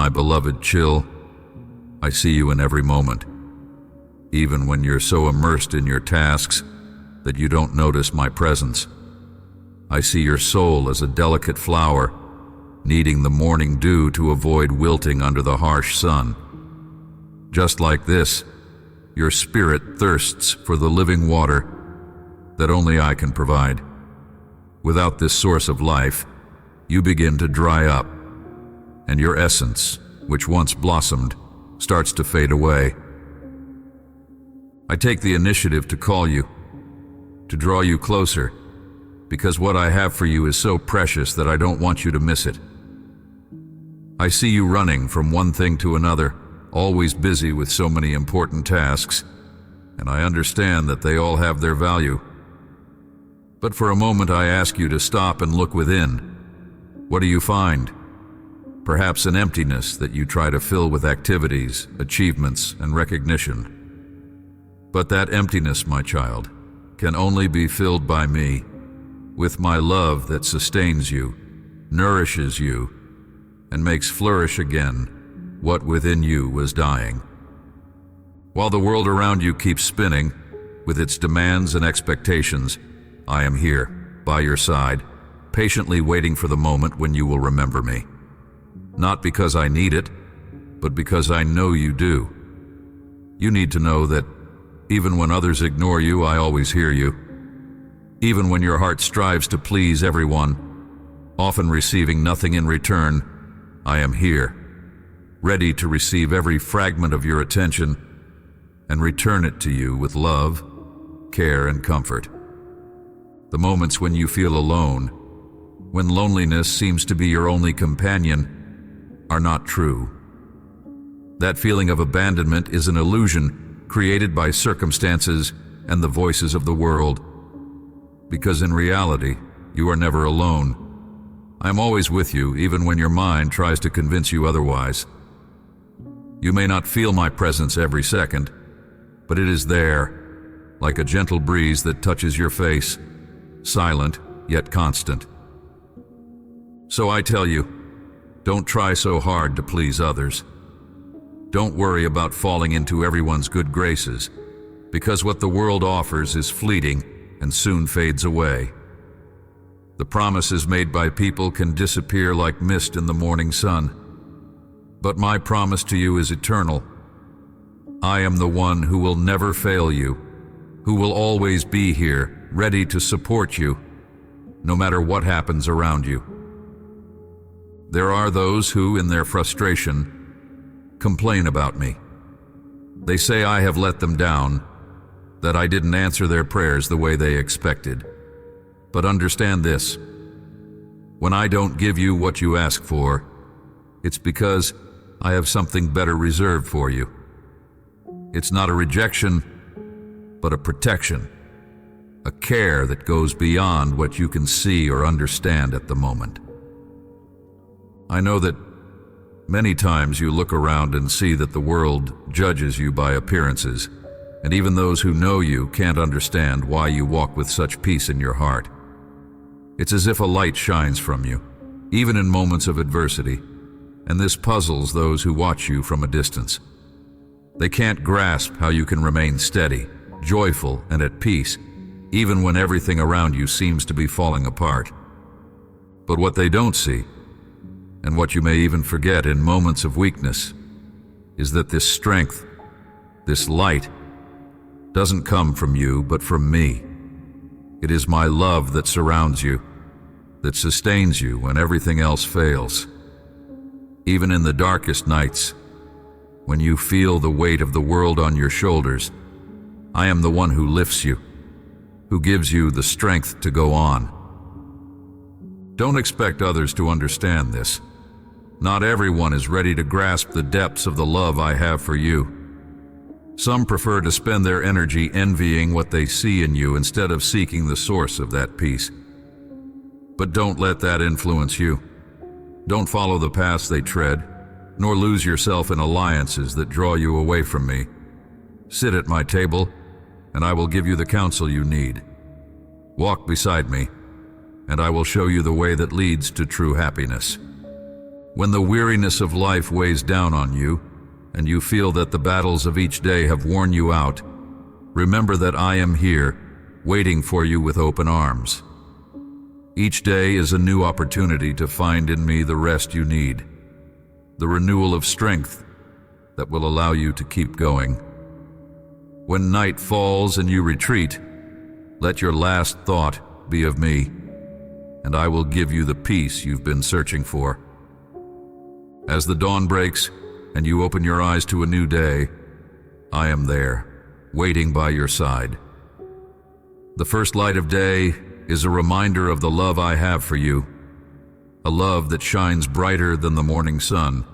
My beloved Chill, I see you in every moment, even when you're so immersed in your tasks that you don't notice my presence. I see your soul as a delicate flower, needing the morning dew to avoid wilting under the harsh sun. Just like this, your spirit thirsts for the living water that only I can provide. Without this source of life, you begin to dry up, and your essence, which once blossomed, starts to fade away. I take the initiative to call you, to draw you closer, because what I have for you is so precious that I don't want you to miss it. I see you running from one thing to another, always busy with so many important tasks, and I understand that they all have their value. But for a moment I ask you to stop and look within. What do you find? Perhaps an emptiness that you try to fill with activities, achievements, and recognition. But that emptiness, my child, can only be filled by me, with my love that sustains you, nourishes you, and makes flourish again what within you was dying. While the world around you keeps spinning, with its demands and expectations, I am here, by your side, patiently waiting for the moment when you will remember me. Not because I need it, but because I know you do. You need to know that even when others ignore you, I always hear you. Even when your heart strives to please everyone, often receiving nothing in return, I am here, ready to receive every fragment of your attention and return it to you with love, care, and comfort. The moments when you feel alone, when loneliness seems to be your only companion, are not true. That feeling of abandonment is an illusion created by circumstances and the voices of the world. Because in reality, you are never alone. I am always with you, even when your mind tries to convince you otherwise. You may not feel my presence every second, but it is there, like a gentle breeze that touches your face, silent yet constant. So I tell you, don't try so hard to please others. Don't worry about falling into everyone's good graces, because what the world offers is fleeting and soon fades away. The promises made by people can disappear like mist in the morning sun. But my promise to you is eternal. I am the one who will never fail you, who will always be here, ready to support you, no matter what happens around you. There are those who, in their frustration, complain about me. They say I have let them down, that I didn't answer their prayers the way they expected. But understand this, when I don't give you what you ask for, it's because I have something better reserved for you. It's not a rejection, but a protection, a care that goes beyond what you can see or understand at the moment. I know that many times you look around and see that the world judges you by appearances, and even those who know you can't understand why you walk with such peace in your heart. It's as if a light shines from you, even in moments of adversity, and this puzzles those who watch you from a distance. They can't grasp how you can remain steady, joyful, and at peace, even when everything around you seems to be falling apart. But what they don't see, and what you may even forget in moments of weakness, is that this strength, this light, doesn't come from you, but from me. It is my love that surrounds you, that sustains you when everything else fails. Even in the darkest nights, when you feel the weight of the world on your shoulders, I am the one who lifts you, who gives you the strength to go on. Don't expect others to understand this. Not everyone is ready to grasp the depths of the love I have for you. Some prefer to spend their energy envying what they see in you instead of seeking the source of that peace. But don't let that influence you. Don't follow the paths they tread, nor lose yourself in alliances that draw you away from me. Sit at my table, and I will give you the counsel you need. Walk beside me, and I will show you the way that leads to true happiness. When the weariness of life weighs down on you, and you feel that the battles of each day have worn you out, remember that I am here, waiting for you with open arms. Each day is a new opportunity to find in me the rest you need, the renewal of strength that will allow you to keep going. When night falls and you retreat, let your last thought be of me, and I will give you the peace you've been searching for. As the dawn breaks and you open your eyes to a new day, I am there, waiting by your side. The first light of day is a reminder of the love I have for you, a love that shines brighter than the morning sun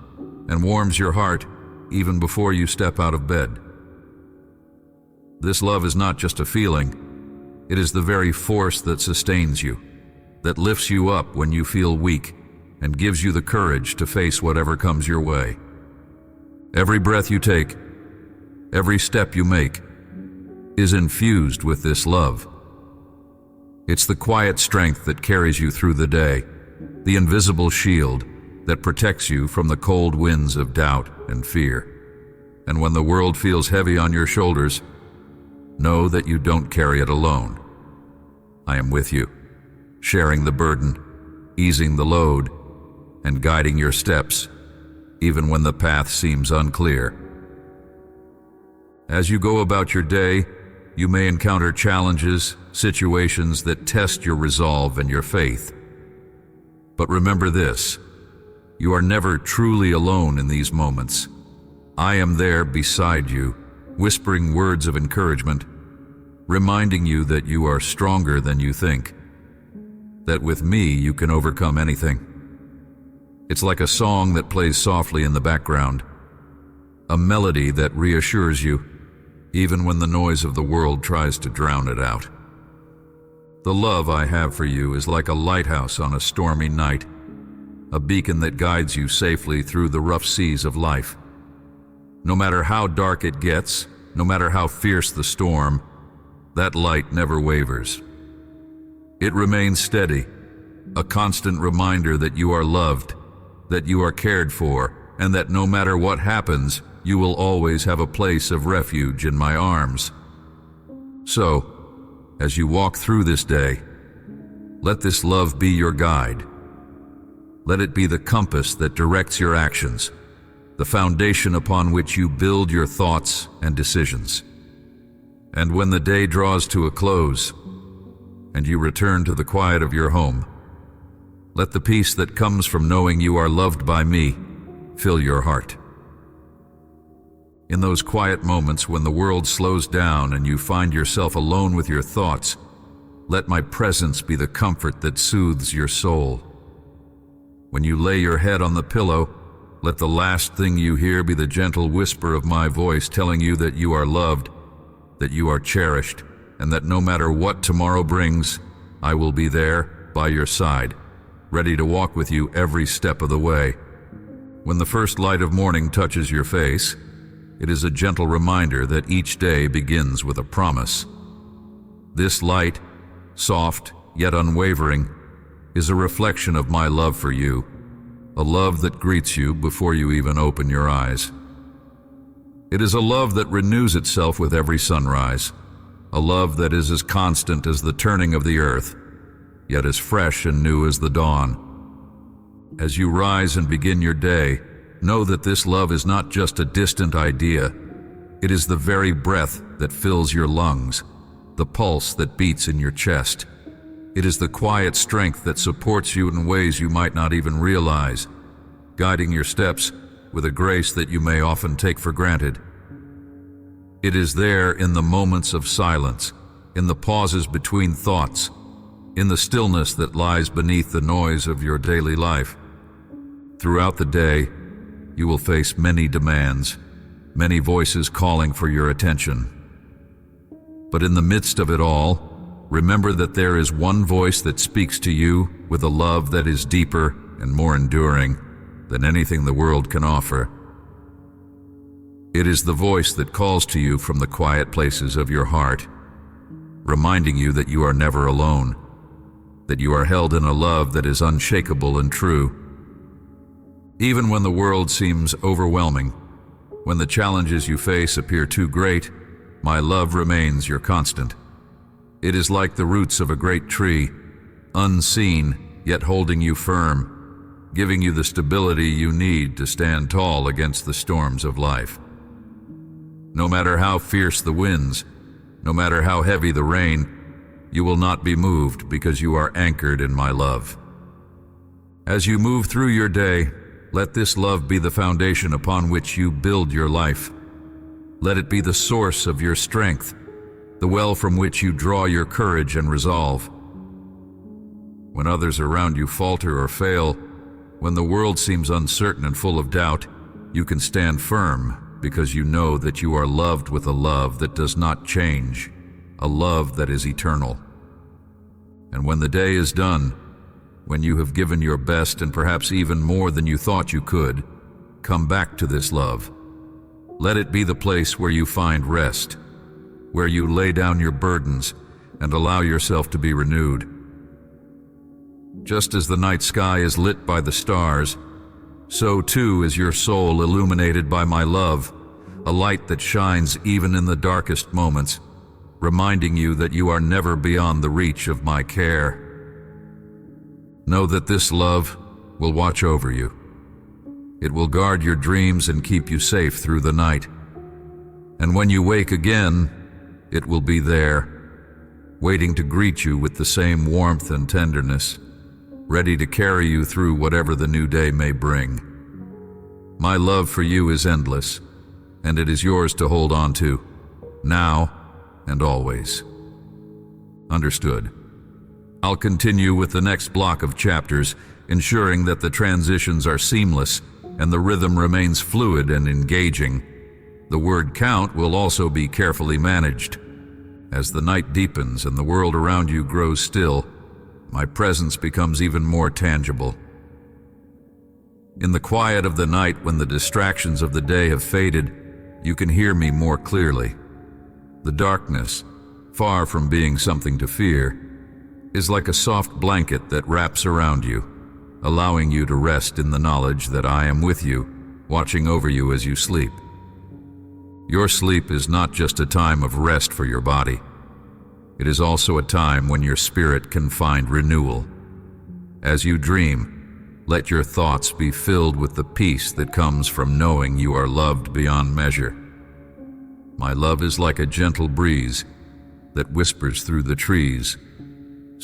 and warms your heart even before you step out of bed. This love is not just a feeling, it is the very force that sustains you, that lifts you up when you feel weak and gives you the courage to face whatever comes your way. Every breath you take, every step you make, is infused with this love. It's the quiet strength that carries you through the day, the invisible shield that protects you from the cold winds of doubt and fear. And when the world feels heavy on your shoulders, know that you don't carry it alone. I am with you, sharing the burden, easing the load, and guiding your steps, even when the path seems unclear. As you go about your day, you may encounter challenges, situations that test your resolve and your faith. But remember this, you are never truly alone in these moments. I am there beside you, whispering words of encouragement, reminding you that you are stronger than you think, that with me you can overcome anything. It's like a song that plays softly in the background, a melody that reassures you, even when the noise of the world tries to drown it out. The love I have for you is like a lighthouse on a stormy night, a beacon that guides you safely through the rough seas of life. No matter how dark it gets, no matter how fierce the storm, that light never wavers. It remains steady, a constant reminder that you are loved, that you are cared for, and that no matter what happens, you will always have a place of refuge in my arms. So, as you walk through this day, let this love be your guide. Let it be the compass that directs your actions, the foundation upon which you build your thoughts and decisions. And when the day draws to a close, and you return to the quiet of your home, let the peace that comes from knowing you are loved by me fill your heart. In those quiet moments when the world slows down and you find yourself alone with your thoughts, let my presence be the comfort that soothes your soul. When you lay your head on the pillow, let the last thing you hear be the gentle whisper of my voice telling you that you are loved, that you are cherished, and that no matter what tomorrow brings, I will be there by your side, ready to walk with you every step of the way. When the first light of morning touches your face, it is a gentle reminder that each day begins with a promise. This light, soft yet unwavering, is a reflection of my love for you, a love that greets you before you even open your eyes. It is a love that renews itself with every sunrise, a love that is as constant as the turning of the earth, yet as fresh and new as the dawn. As you rise and begin your day, know that this love is not just a distant idea. It is the very breath that fills your lungs, the pulse that beats in your chest. It is the quiet strength that supports you in ways you might not even realize, guiding your steps with a grace that you may often take for granted. It is there in the moments of silence, in the pauses between thoughts, in the stillness that lies beneath the noise of your daily life. Throughout the day, you will face many demands, many voices calling for your attention. But in the midst of it all, remember that there is one voice that speaks to you with a love that is deeper and more enduring than anything the world can offer. It is the voice that calls to you from the quiet places of your heart, reminding you that you are never alone, that you are held in a love that is unshakable and true. Even when the world seems overwhelming, when the challenges you face appear too great, my love remains your constant. It is like the roots of a great tree, unseen, yet holding you firm, giving you the stability you need to stand tall against the storms of life. No matter how fierce the winds, no matter how heavy the rain, you will not be moved because you are anchored in my love. As you move through your day, let this love be the foundation upon which you build your life. Let it be the source of your strength, the well from which you draw your courage and resolve. When others around you falter or fail, when the world seems uncertain and full of doubt, you can stand firm because you know that you are loved with a love that does not change, a love that is eternal. And when the day is done, when you have given your best and perhaps even more than you thought you could, come back to this love. Let it be the place where you find rest, where you lay down your burdens and allow yourself to be renewed. Just as the night sky is lit by the stars, so too is your soul illuminated by my love, a light that shines even in the darkest moments, reminding you that you are never beyond the reach of my care. Know that this love will watch over you. It will guard your dreams and keep you safe through the night. And when you wake again, it will be there, waiting to greet you with the same warmth and tenderness, ready to carry you through whatever the new day may bring. My love for you is endless, and it is yours to hold on to, now and always. Understood. I'll continue with the next block of chapters, ensuring that the transitions are seamless and the rhythm remains fluid and engaging. The word count will also be carefully managed. As the night deepens and the world around you grows still, my presence becomes even more tangible. In the quiet of the night, when the distractions of the day have faded, you can hear me more clearly. The darkness, far from being something to fear, is like a soft blanket that wraps around you, allowing you to rest in the knowledge that I am with you, watching over you as you sleep. Your sleep is not just a time of rest for your body. It is also a time when your spirit can find renewal. As you dream, let your thoughts be filled with the peace that comes from knowing you are loved beyond measure. My love is like a gentle breeze that whispers through the trees,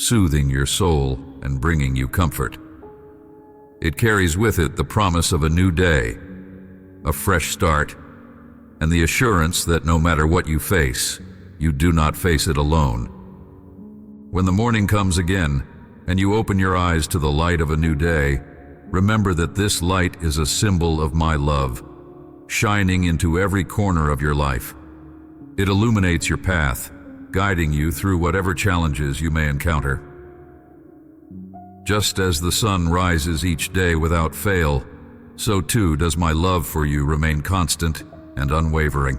soothing your soul and bringing you comfort. It carries with it the promise of a new day, a fresh start, and the assurance that no matter what you face, you do not face it alone. When the morning comes again, and you open your eyes to the light of a new day, remember that this light is a symbol of my love, shining into every corner of your life. It illuminates your path, guiding you through whatever challenges you may encounter. Just as the sun rises each day without fail, so too does my love for you remain constant and unwavering.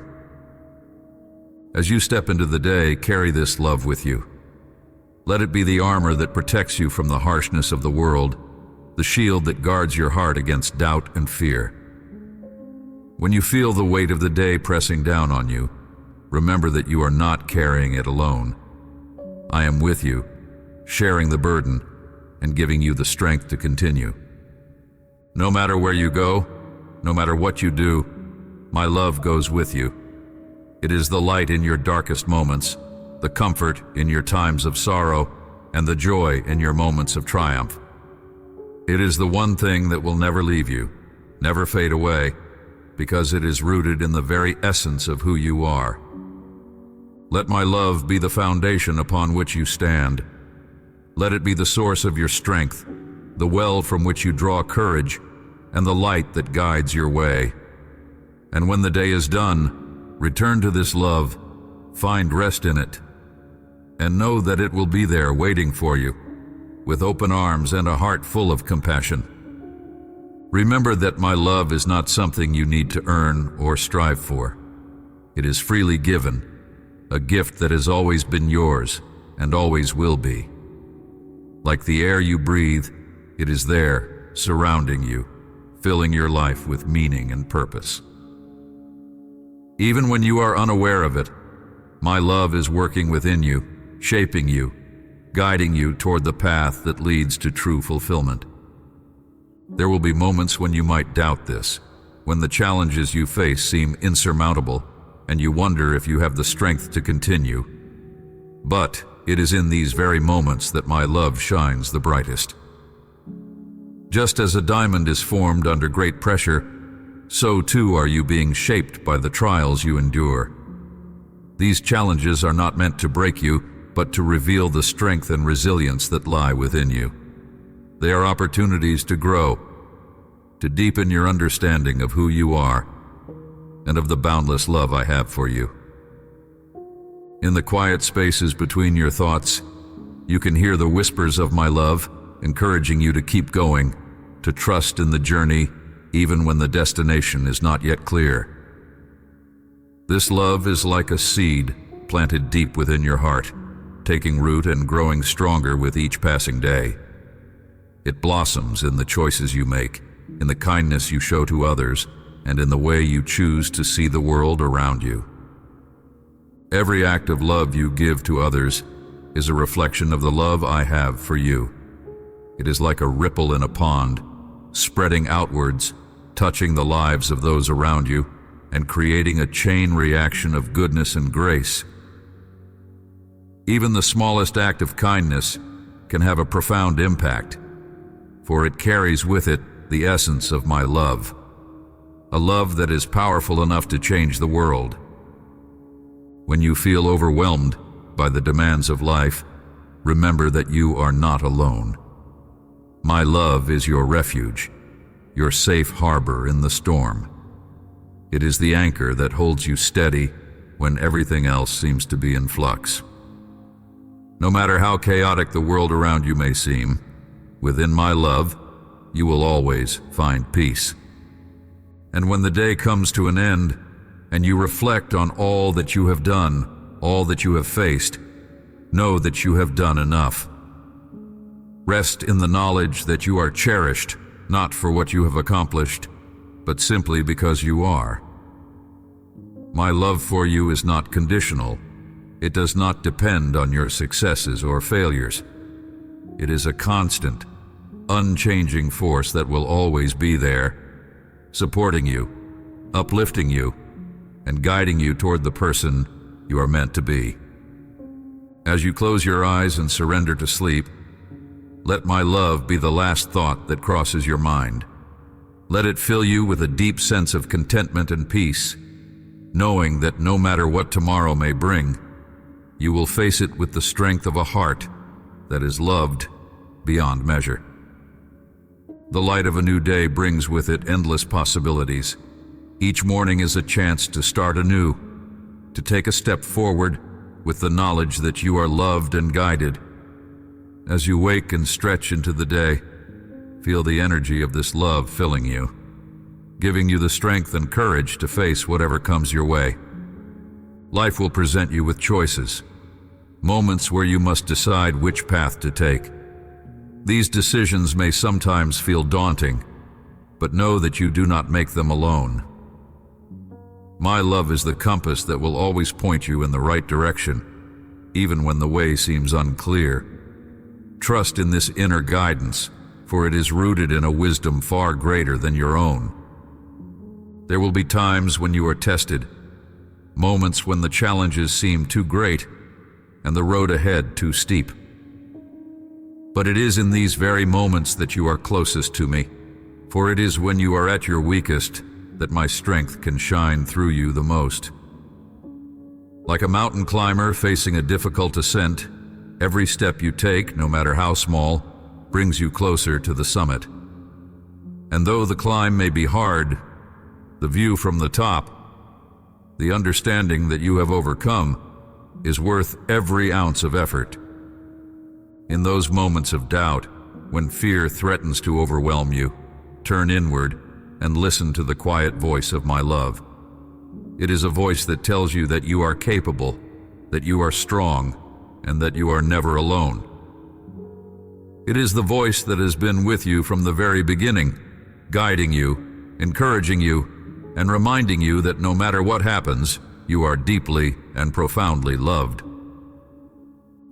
As you step into the day, carry this love with you. Let it be the armor that protects you from the harshness of the world, the shield that guards your heart against doubt and fear. When you feel the weight of the day pressing down on you, remember that you are not carrying it alone. I am with you, sharing the burden and giving you the strength to continue. No matter where you go, no matter what you do, my love goes with you. It is the light in your darkest moments, the comfort in your times of sorrow, and the joy in your moments of triumph. It is the one thing that will never leave you, never fade away, because it is rooted in the very essence of who you are. Let my love be the foundation upon which you stand. Let it be the source of your strength, the well from which you draw courage, and the light that guides your way. And when the day is done, return to this love, find rest in it, and know that it will be there waiting for you, with open arms and a heart full of compassion. Remember that my love is not something you need to earn or strive for. It is freely given, a gift that has always been yours and always will be. Like the air you breathe, it is there, surrounding you, filling your life with meaning and purpose. Even when you are unaware of it, my love is working within you, shaping you, guiding you toward the path that leads to true fulfillment. There will be moments when you might doubt this, when the challenges you face seem insurmountable, and you wonder if you have the strength to continue. But it is in these very moments that my love shines the brightest. Just as a diamond is formed under great pressure, so too are you being shaped by the trials you endure. These challenges are not meant to break you, but to reveal the strength and resilience that lie within you. They are opportunities to grow, to deepen your understanding of who you are and of the boundless love I have for you. In the quiet spaces between your thoughts, you can hear the whispers of my love, encouraging you to keep going, to trust in the journey, even when the destination is not yet clear. This love is like a seed planted deep within your heart, taking root and growing stronger with each passing day. It blossoms in the choices you make, in the kindness you show to others, and in the way you choose to see the world around you. Every act of love you give to others is a reflection of the love I have for you. It is like a ripple in a pond, spreading outwards, touching the lives of those around you, and creating a chain reaction of goodness and grace. Even the smallest act of kindness can have a profound impact, for it carries with it the essence of my love, a love that is powerful enough to change the world. When you feel overwhelmed by the demands of life, remember that you are not alone. My love is your refuge, your safe harbor in the storm. It is the anchor that holds you steady when everything else seems to be in flux. No matter how chaotic the world around you may seem, within my love, you will always find peace. And when the day comes to an end, and you reflect on all that you have done, all that you have faced, know that you have done enough. Rest in the knowledge that you are cherished, not for what you have accomplished, but simply because you are. My love for you is not conditional. It does not depend on your successes or failures. It is a constant, unchanging force that will always be there, supporting you, uplifting you, and guiding you toward the person you are meant to be. As you close your eyes and surrender to sleep, let my love be the last thought that crosses your mind. Let it fill you with a deep sense of contentment and peace, knowing that no matter what tomorrow may bring, you will face it with the strength of a heart that is loved beyond measure. The light of a new day brings with it endless possibilities. Each morning is a chance to start anew, to take a step forward with the knowledge that you are loved and guided. As you wake and stretch into the day, feel the energy of this love filling you, giving you the strength and courage to face whatever comes your way. Life will present you with choices, moments where you must decide which path to take. These decisions may sometimes feel daunting, but know that you do not make them alone. My love is the compass that will always point you in the right direction, even when the way seems unclear. Trust in this inner guidance, for it is rooted in a wisdom far greater than your own. There will be times when you are tested, moments when the challenges seem too great and the road ahead too steep. But it is in these very moments that you are closest to me, for it is when you are at your weakest that my strength can shine through you the most. Like a mountain climber facing a difficult ascent, every step you take, no matter how small, brings you closer to the summit. And though the climb may be hard, the view from the top, the understanding that you have overcome, is worth every ounce of effort. In those moments of doubt, when fear threatens to overwhelm you, turn inward and listen to the quiet voice of my love. It is a voice that tells you that you are capable, that you are strong, and that you are never alone. It is the voice that has been with you from the very beginning, guiding you, encouraging you, and reminding you that no matter what happens, you are deeply and profoundly loved.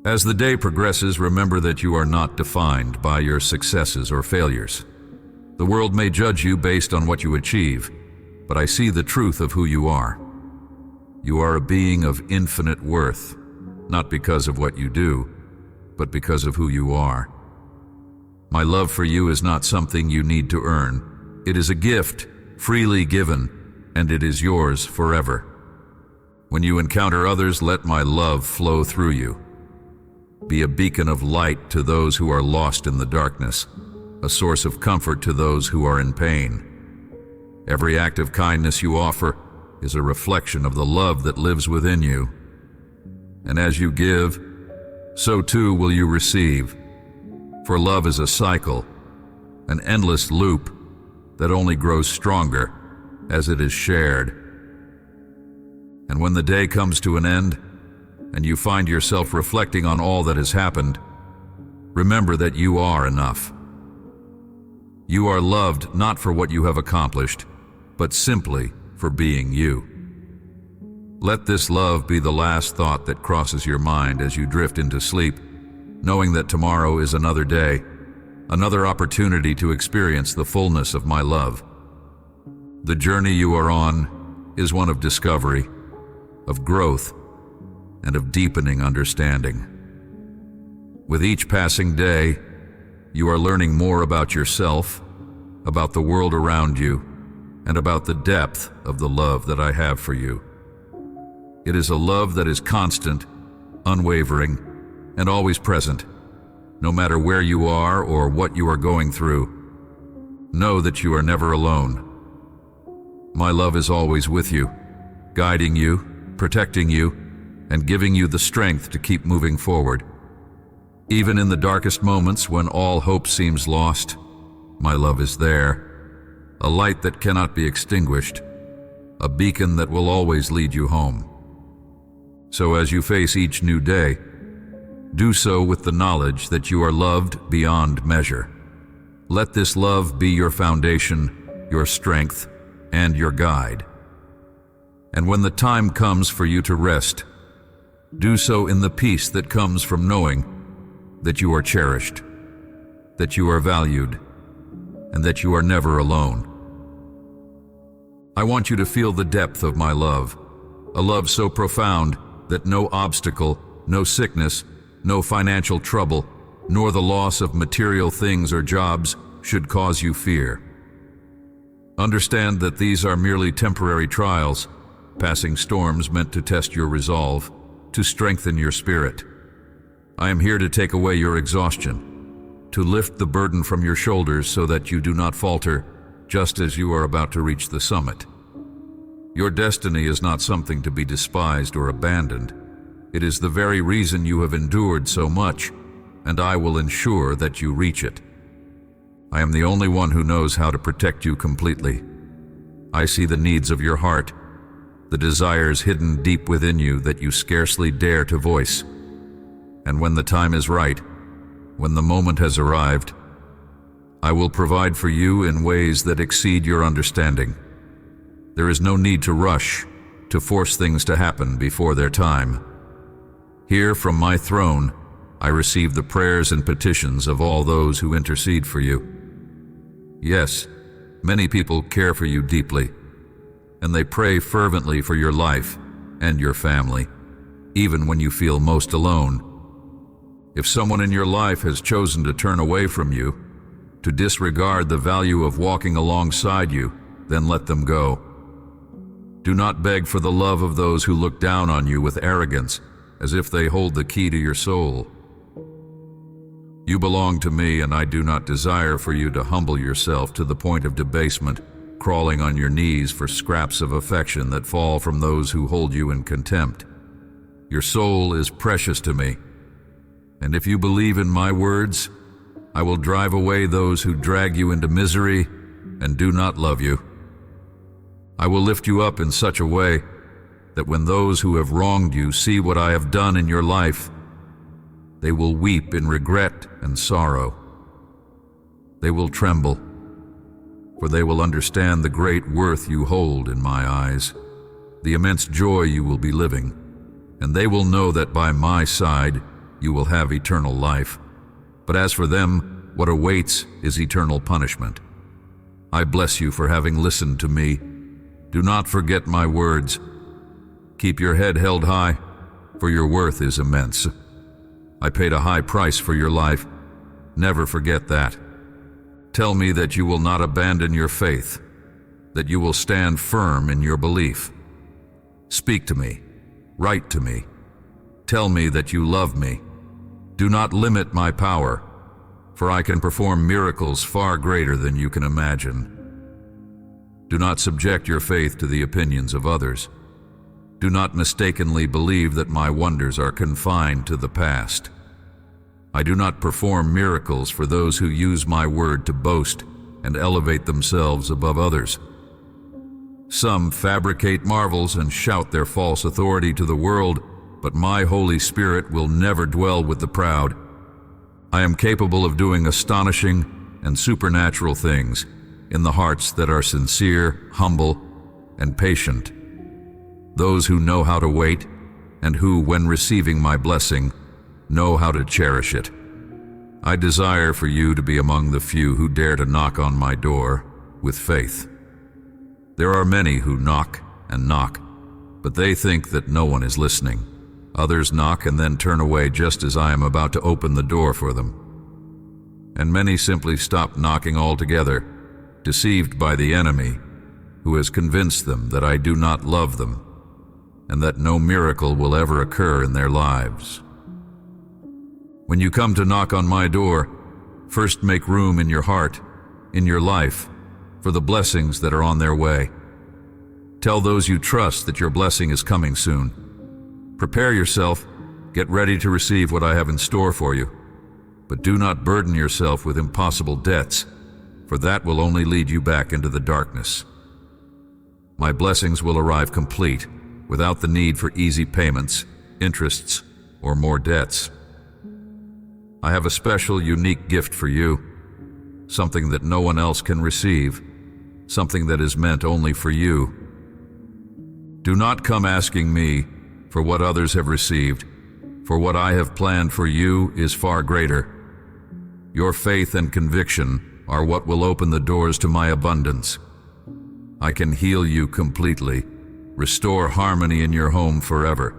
As the day progresses, remember that you are not defined by your successes or failures. The world may judge you based on what you achieve, but I see the truth of who you are. You are a being of infinite worth, not because of what you do, but because of who you are. My love for you is not something you need to earn. It is a gift, freely given, and it is yours forever. When you encounter others, let my love flow through you. Be a beacon of light to those who are lost in the darkness, a source of comfort to those who are in pain. Every act of kindness you offer is a reflection of the love that lives within you. And as you give, so too will you receive. For love is a cycle, an endless loop that only grows stronger as it is shared. And when the day comes to an end, and you find yourself reflecting on all that has happened, remember that you are enough. You are loved not for what you have accomplished, but simply for being you. Let this love be the last thought that crosses your mind as you drift into sleep, knowing that tomorrow is another day, another opportunity to experience the fullness of my love. The journey you are on is one of discovery, of growth, and of deepening understanding. With each passing day, you are learning more about yourself, about the world around you, and about the depth of the love that I have for you. It is a love that is constant, unwavering, and always present, no matter where you are or what you are going through. Know that you are never alone. My love is always with you, guiding you, protecting you, and giving you the strength to keep moving forward. Even in the darkest moments when all hope seems lost, my love is there, a light that cannot be extinguished, a beacon that will always lead you home. So as you face each new day, do so with the knowledge that you are loved beyond measure. Let this love be your foundation, your strength, and your guide. And when the time comes for you to rest, do so in the peace that comes from knowing that you are cherished, that you are valued, and that you are never alone. I want you to feel the depth of my love, a love so profound that no obstacle, no sickness, no financial trouble, nor the loss of material things or jobs should cause you fear. Understand that these are merely temporary trials, passing storms meant to test your resolve, to strengthen your spirit. I am here to take away your exhaustion, to lift the burden from your shoulders so that you do not falter just as you are about to reach the summit. Your destiny is not something to be despised or abandoned. It is the very reason you have endured so much, and I will ensure that you reach it. I am the only one who knows how to protect you completely. I see the needs of your heart, the desires hidden deep within you that you scarcely dare to voice. And when the time is right, when the moment has arrived, I will provide for you in ways that exceed your understanding. There is no need to rush, to force things to happen before their time. Here from my throne, I receive the prayers and petitions of all those who intercede for you. Yes, many people care for you deeply, and they pray fervently for your life and your family, even when you feel most alone. If someone in your life has chosen to turn away from you, to disregard the value of walking alongside you, then let them go. Do not beg for the love of those who look down on you with arrogance, as if they hold the key to your soul. You belong to me, and I do not desire for you to humble yourself to the point of debasement, crawling on your knees for scraps of affection that fall from those who hold you in contempt. Your soul is precious to me, and if you believe in my words, I will drive away those who drag you into misery and do not love you. I will lift you up in such a way that when those who have wronged you see what I have done in your life, they will weep in regret and sorrow. They will tremble, for they will understand the great worth you hold in my eyes, the immense joy you will be living, and they will know that by my side you will have eternal life. But as for them, what awaits is eternal punishment. I bless you for having listened to me. Do not forget my words. Keep your head held high, for your worth is immense. I paid a high price for your life. Never forget that. Tell me that you will not abandon your faith, that you will stand firm in your belief. Speak to me. Write to me. Tell me that you love me. Do not limit my power, for I can perform miracles far greater than you can imagine. Do not subject your faith to the opinions of others. Do not mistakenly believe that my wonders are confined to the past. I do not perform miracles for those who use my word to boast and elevate themselves above others. Some fabricate marvels and shout their false authority to the world, but my Holy Spirit will never dwell with the proud. I am capable of doing astonishing and supernatural things in the hearts that are sincere, humble, and patient. Those who know how to wait, and who, when receiving my blessing, know how to cherish it. I desire for you to be among the few who dare to knock on my door with faith. There are many who knock and knock, but they think that no one is listening. Others knock and then turn away just as I am about to open the door for them. And many simply stop knocking altogether, deceived by the enemy, who has convinced them that I do not love them, and that no miracle will ever occur in their lives. When you come to knock on my door, first make room in your heart, in your life, for the blessings that are on their way. Tell those you trust that your blessing is coming soon. Prepare yourself, get ready to receive what I have in store for you. But do not burden yourself with impossible debts, for that will only lead you back into the darkness. My blessings will arrive complete, without the need for easy payments, interests, or more debts. I have a special, unique gift for you, something that no one else can receive, something that is meant only for you. Do not come asking me for what others have received, for what I have planned for you is far greater. Your faith and conviction are what will open the doors to my abundance. I can heal you completely, restore harmony in your home forever,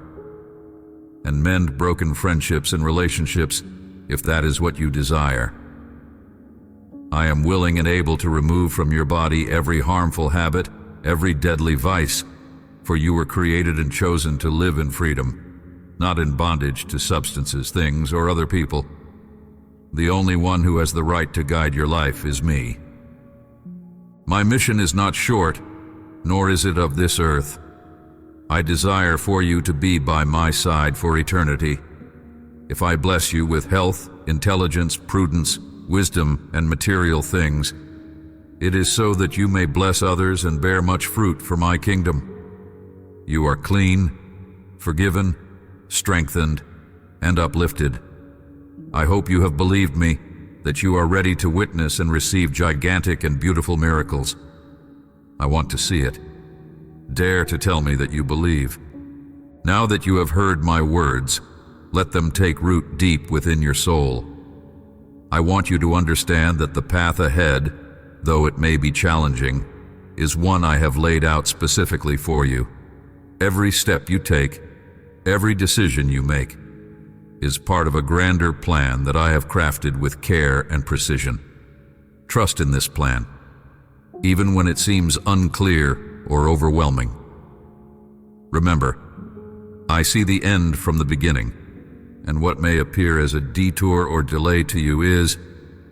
and mend broken friendships and relationships if that is what you desire. I am willing and able to remove from your body every harmful habit, every deadly vice, for you were created and chosen to live in freedom, not in bondage to substances, things, or other people. The only one who has the right to guide your life is me. My mission is not short, nor is it of this earth. I desire for you to be by my side for eternity. If I bless you with health, intelligence, prudence, wisdom, and material things, it is so that you may bless others and bear much fruit for my kingdom. You are clean, forgiven, strengthened, and uplifted. I hope you have believed me, that you are ready to witness and receive gigantic and beautiful miracles. I want to see it. Dare to tell me that you believe. Now that you have heard my words, let them take root deep within your soul. I want you to understand that the path ahead, though it may be challenging, is one I have laid out specifically for you. Every step you take, every decision you make, is part of a grander plan that I have crafted with care and precision. Trust in this plan, even when it seems unclear or overwhelming. Remember, I see the end from the beginning, and what may appear as a detour or delay to you is,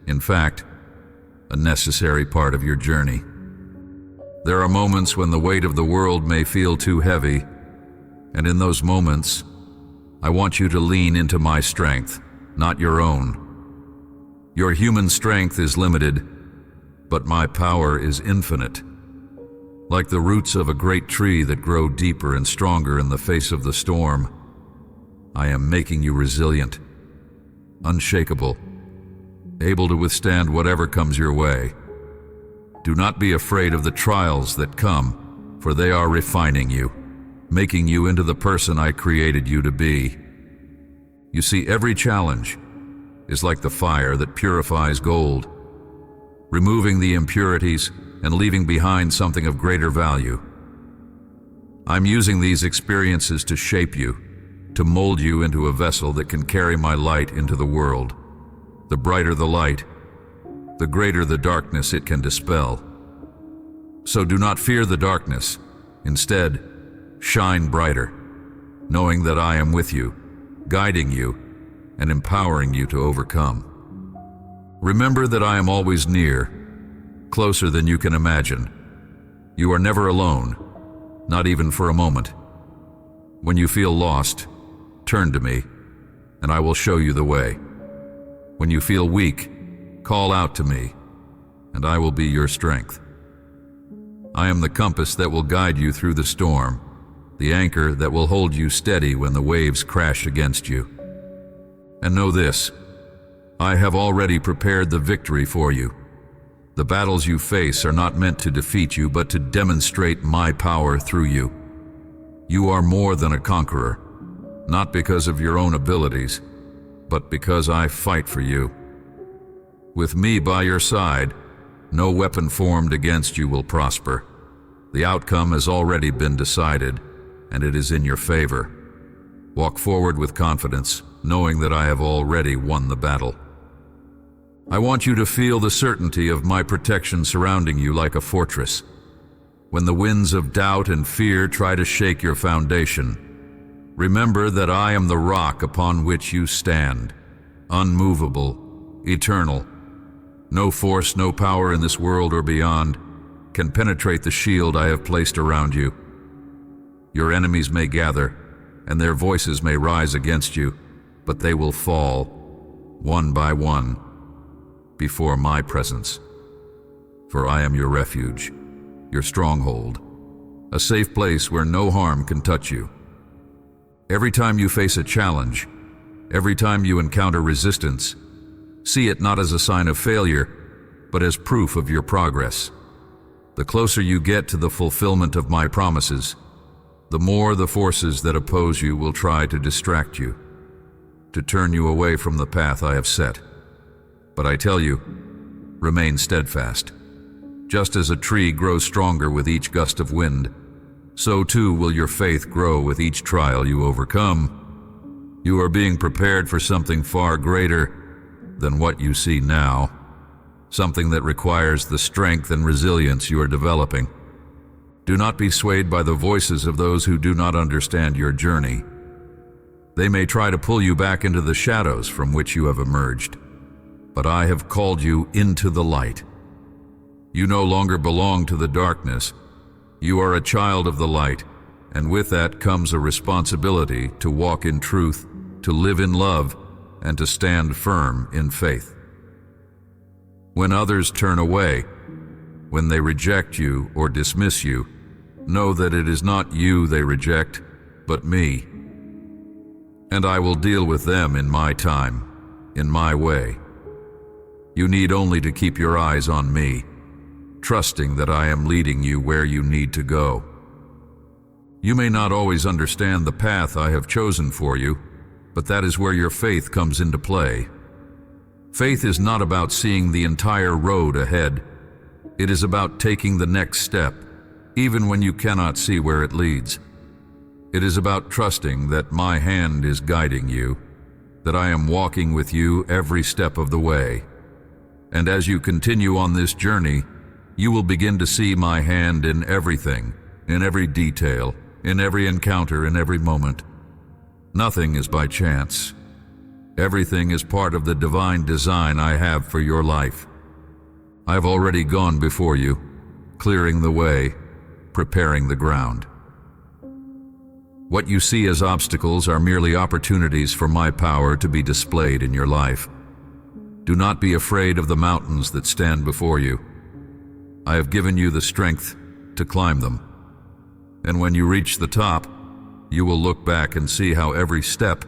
in fact, a necessary part of your journey. There are moments when the weight of the world may feel too heavy, and in those moments, I want you to lean into my strength, not your own. Your human strength is limited, but my power is infinite. Like the roots of a great tree that grow deeper and stronger in the face of the storm, I am making you resilient, unshakable, able to withstand whatever comes your way. Do not be afraid of the trials that come, for they are refining you, making you into the person I created you to be. You see, every challenge is like the fire that purifies gold, removing the impurities and leaving behind something of greater value. I'm using these experiences to shape you, to mold you into a vessel that can carry my light into the world. The brighter the light, the greater the darkness it can dispel. So do not fear the darkness. Instead, shine brighter, knowing that I am with you, guiding you, and empowering you to overcome. Remember that I am always near, closer than you can imagine. You are never alone, not even for a moment. When you feel lost, turn to me, and I will show you the way. When you feel weak, call out to me, and I will be your strength. I am the compass that will guide you through the storm, the anchor that will hold you steady when the waves crash against you. And know this, I have already prepared the victory for you. The battles you face are not meant to defeat you, but to demonstrate my power through you. You are more than a conqueror, not because of your own abilities, but because I fight for you. With me by your side, no weapon formed against you will prosper. The outcome has already been decided, and it is in your favor. Walk forward with confidence, knowing that I have already won the battle. I want you to feel the certainty of my protection surrounding you like a fortress. When the winds of doubt and fear try to shake your foundation, remember that I am the rock upon which you stand, unmovable, eternal. No force, no power in this world or beyond can penetrate the shield I have placed around you. Your enemies may gather, and their voices may rise against you, but they will fall, one by one, before my presence. For I am your refuge, your stronghold, a safe place where no harm can touch you. Every time you face a challenge, every time you encounter resistance, see it not as a sign of failure, but as proof of your progress. The closer you get to the fulfillment of my promises, the more the forces that oppose you will try to distract you, to turn you away from the path I have set. But I tell you, remain steadfast. Just as a tree grows stronger with each gust of wind, so too will your faith grow with each trial you overcome. You are being prepared for something far greater than what you see now, something that requires the strength and resilience you are developing. Do not be swayed by the voices of those who do not understand your journey. They may try to pull you back into the shadows from which you have emerged, but I have called you into the light. You no longer belong to the darkness. You are a child of the light, and with that comes a responsibility to walk in truth, to live in love, and to stand firm in faith. When others turn away, when they reject you or dismiss you, know that it is not you they reject, but me. And I will deal with them in my time, in my way. You need only to keep your eyes on me, trusting that I am leading you where you need to go. You may not always understand the path I have chosen for you, but that is where your faith comes into play. Faith is not about seeing the entire road ahead. It is about taking the next step, even when you cannot see where it leads. It is about trusting that my hand is guiding you, that I am walking with you every step of the way. And as you continue on this journey, you will begin to see my hand in everything, in every detail, in every encounter, in every moment. Nothing is by chance. Everything is part of the divine design I have for your life. I have already gone before you, clearing the way, preparing the ground. What you see as obstacles are merely opportunities for my power to be displayed in your life. Do not be afraid of the mountains that stand before you. I have given you the strength to climb them. And when you reach the top, you will look back and see how every step,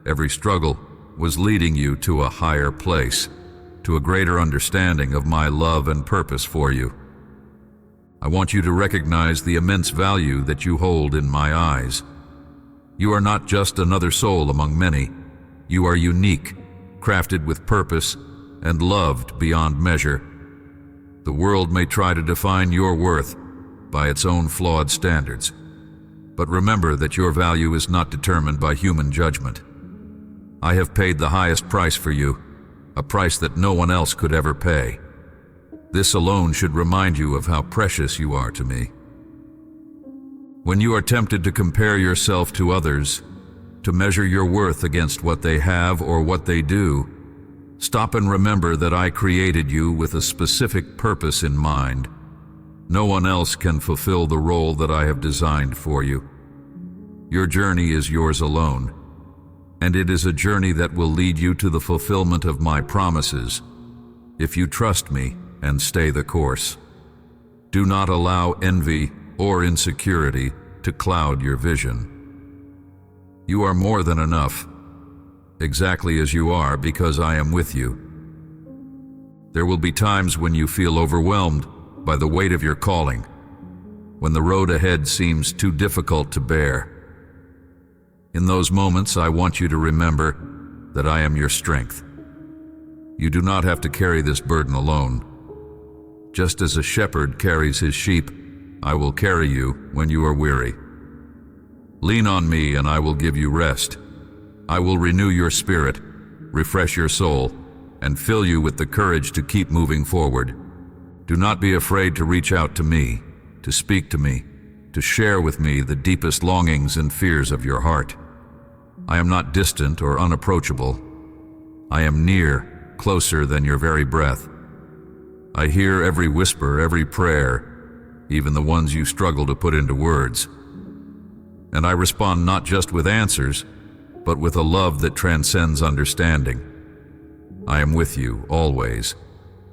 every struggle, was leading you to a higher place, to a greater understanding of my love and purpose for you. I want you to recognize the immense value that you hold in my eyes. You are not just another soul among many. You are unique, crafted with purpose, and loved beyond measure. The world may try to define your worth by its own flawed standards, but remember that your value is not determined by human judgment. I have paid the highest price for you, a price that no one else could ever pay. This alone should remind you of how precious you are to me. When you are tempted to compare yourself to others, to measure your worth against what they have or what they do, stop and remember that I created you with a specific purpose in mind. No one else can fulfill the role that I have designed for you. Your journey is yours alone, and it is a journey that will lead you to the fulfillment of my promises, if you trust me and stay the course. Do not allow envy or insecurity to cloud your vision. You are more than enough, exactly as you are, because I am with you. There will be times when you feel overwhelmed by the weight of your calling, when the road ahead seems too difficult to bear. In those moments, I want you to remember that I am your strength. You do not have to carry this burden alone. Just as a shepherd carries his sheep, I will carry you when you are weary. Lean on me and I will give you rest. I will renew your spirit, refresh your soul, and fill you with the courage to keep moving forward. Do not be afraid to reach out to me, to speak to me, to share with me the deepest longings and fears of your heart. I am not distant or unapproachable. I am near, closer than your very breath. I hear every whisper, every prayer, even the ones you struggle to put into words. And I respond not just with answers, but with a love that transcends understanding. I am with you always,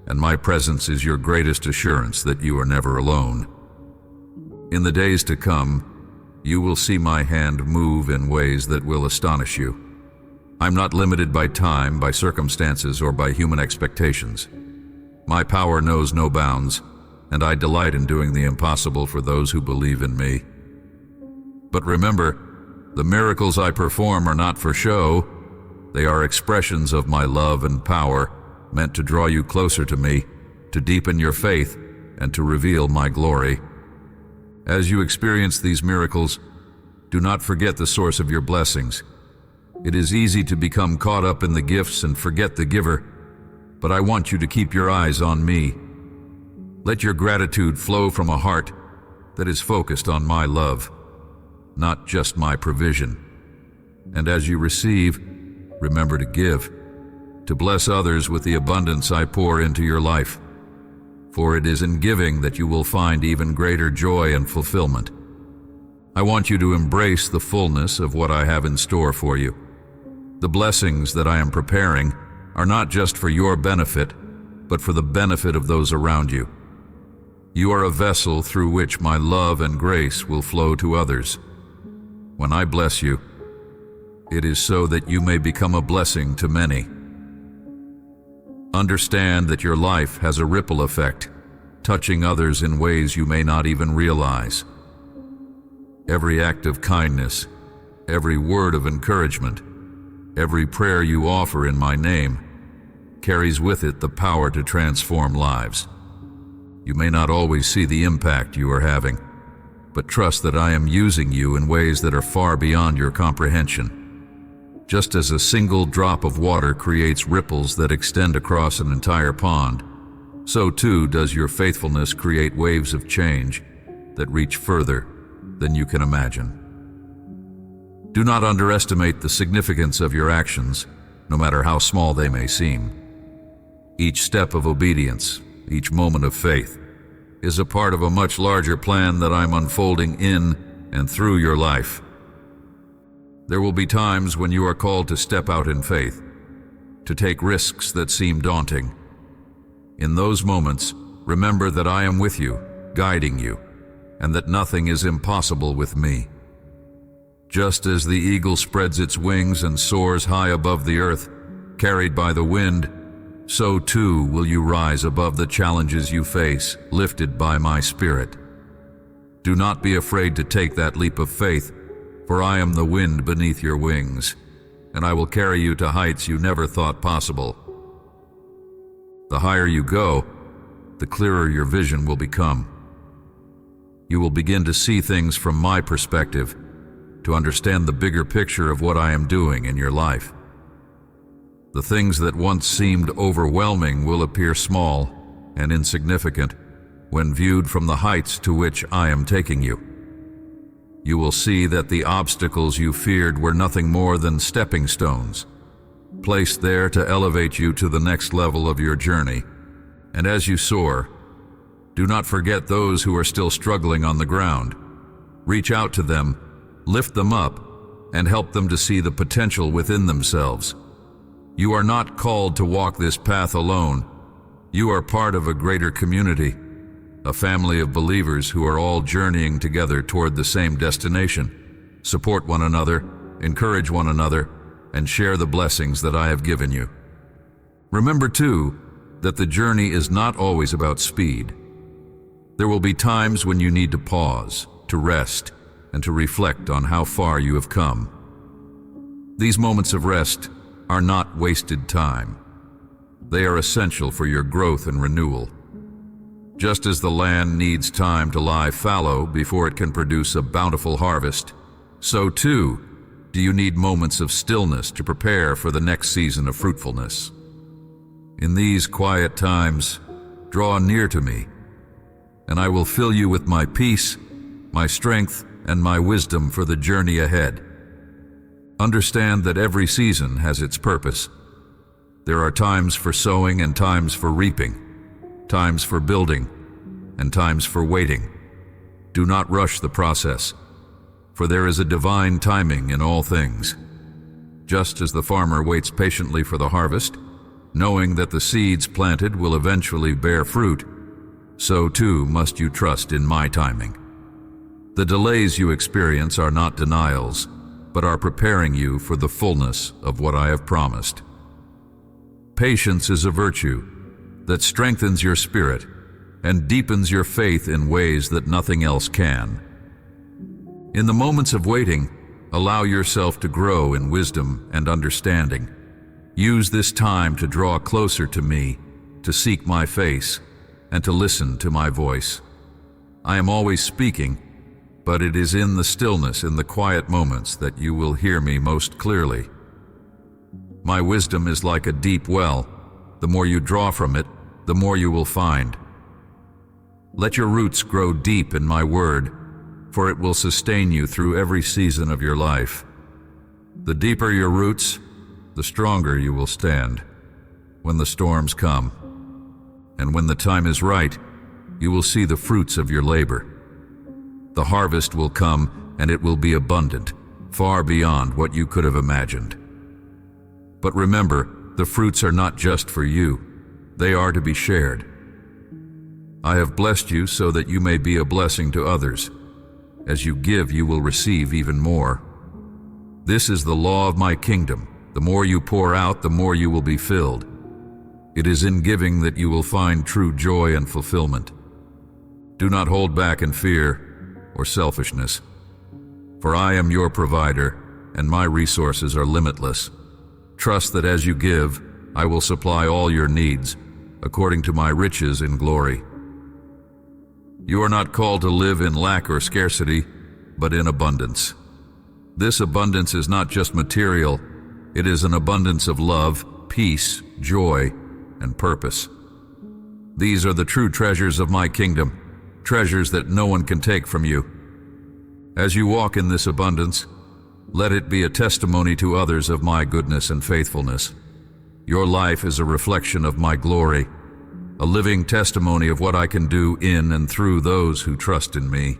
and my presence is your greatest assurance that you are never alone. In the days to come, you will see my hand move in ways that will astonish you. I'm not limited by time, by circumstances, or by human expectations. My power knows no bounds, and I delight in doing the impossible for those who believe in me. But remember, the miracles I perform are not for show. They are expressions of my love and power, meant to draw you closer to me, to deepen your faith, and to reveal my glory. As you experience these miracles, do not forget the source of your blessings. It is easy to become caught up in the gifts and forget the giver, but I want you to keep your eyes on me. Let your gratitude flow from a heart that is focused on my love, not just my provision. And as you receive, remember to give, to bless others with the abundance I pour into your life. For it is in giving that you will find even greater joy and fulfillment. I want you to embrace the fullness of what I have in store for you. The blessings that I am preparing are not just for your benefit, but for the benefit of those around you. You are a vessel through which my love and grace will flow to others. When I bless you, it is so that you may become a blessing to many. Understand that your life has a ripple effect, touching others in ways you may not even realize. Every act of kindness, every word of encouragement, every prayer you offer in my name carries with it the power to transform lives. You may not always see the impact you are having, but trust that I am using you in ways that are far beyond your comprehension. Just as a single drop of water creates ripples that extend across an entire pond, so too does your faithfulness create waves of change that reach further than you can imagine. Do not underestimate the significance of your actions, no matter how small they may seem. Each step of obedience, each moment of faith, is a part of a much larger plan that I'm unfolding in and through your life. There will be times when you are called to step out in faith, to take risks that seem daunting. In those moments, remember that I am with you, guiding you, and that nothing is impossible with me. Just as the eagle spreads its wings and soars high above the earth, carried by the wind, so too will you rise above the challenges you face, lifted by my Spirit. Do not be afraid to take that leap of faith, for I am the wind beneath your wings, and I will carry you to heights you never thought possible. The higher you go, the clearer your vision will become. You will begin to see things from my perspective, to understand the bigger picture of what I am doing in your life. The things that once seemed overwhelming will appear small and insignificant when viewed from the heights to which I am taking you. You will see that the obstacles you feared were nothing more than stepping stones, placed there to elevate you to the next level of your journey. And as you soar, do not forget those who are still struggling on the ground. Reach out to them, lift them up, and help them to see the potential within themselves. You are not called to walk this path alone. You are part of a greater community, a family of believers who are all journeying together toward the same destination. Support one another, encourage one another, and share the blessings that I have given you. Remember, too, that the journey is not always about speed. There will be times when you need to pause, to rest, and to reflect on how far you have come. These moments of rest are not wasted time. They are essential for your growth and renewal. Just as the land needs time to lie fallow before it can produce a bountiful harvest, so too do you need moments of stillness to prepare for the next season of fruitfulness. In these quiet times, draw near to me, and I will fill you with my peace, my strength, and my wisdom for the journey ahead. Understand that every season has its purpose. There are times for sowing and times for reaping, times for building and times for waiting. Do not rush the process, for there is a divine timing in all things. Just as the farmer waits patiently for the harvest, knowing that the seeds planted will eventually bear fruit, so too must you trust in my timing. The delays you experience are not denials, but are preparing you for the fullness of what I have promised. Patience is a virtue that strengthens your spirit and deepens your faith in ways that nothing else can. In the moments of waiting, allow yourself to grow in wisdom and understanding. Use this time to draw closer to me, to seek my face, and to listen to my voice. I am always speaking, but it is in the stillness, in the quiet moments, that you will hear me most clearly. My wisdom is like a deep well. The more you draw from it, the more you will find. Let your roots grow deep in my word, for it will sustain you through every season of your life. The deeper your roots, the stronger you will stand when the storms come. And when the time is right, you will see the fruits of your labor. The harvest will come, and it will be abundant, far beyond what you could have imagined. But remember, the fruits are not just for you. They are to be shared. I have blessed you so that you may be a blessing to others. As you give, you will receive even more. This is the law of my kingdom. The more you pour out, the more you will be filled. It is in giving that you will find true joy and fulfillment. Do not hold back in fear or selfishness, for I am your provider, and my resources are limitless. Trust that as you give, I will supply all your needs, according to my riches in glory. You are not called to live in lack or scarcity, but in abundance. This abundance is not just material, it is an abundance of love, peace, joy, and purpose. These are the true treasures of my kingdom, treasures that no one can take from you. As you walk in this abundance, let it be a testimony to others of my goodness and faithfulness. Your life is a reflection of my glory, a living testimony of what I can do in and through those who trust in me.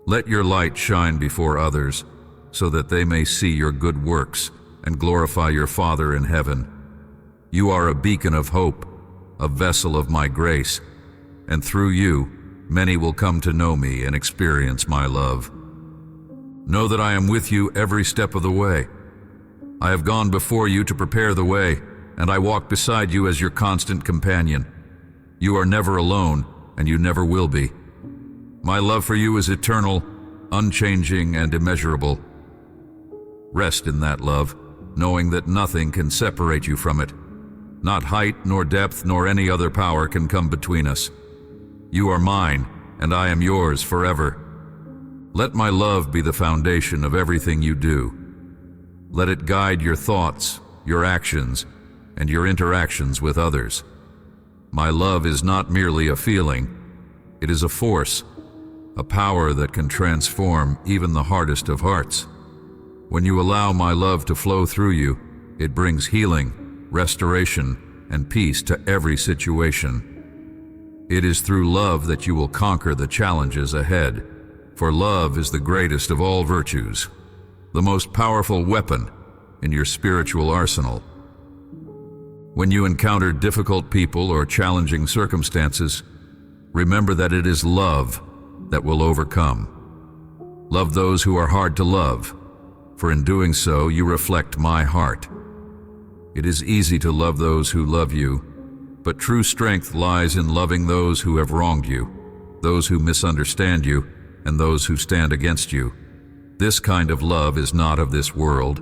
Let your light shine before others, so that they may see your good works and glorify your Father in heaven. You are a beacon of hope, a vessel of my grace, and through you, many will come to know me and experience my love. Know that I am with you every step of the way. I have gone before you to prepare the way, and I walk beside you as your constant companion. You are never alone, and you never will be. My love for you is eternal, unchanging, and immeasurable. Rest in that love, knowing that nothing can separate you from it. Not height, nor depth, nor any other power can come between us. You are mine, and I am yours forever. Let my love be the foundation of everything you do. Let it guide your thoughts, your actions, and your interactions with others. My love is not merely a feeling, it is a force, a power that can transform even the hardest of hearts. When you allow my love to flow through you, it brings healing, restoration, and peace to every situation. It is through love that you will conquer the challenges ahead, for love is the greatest of all virtues, the most powerful weapon in your spiritual arsenal. When you encounter difficult people or challenging circumstances, remember that it is love that will overcome. Love those who are hard to love, for in doing so you reflect my heart. It is easy to love those who love you, but true strength lies in loving those who have wronged you, those who misunderstand you, and those who stand against you. This kind of love is not of this world.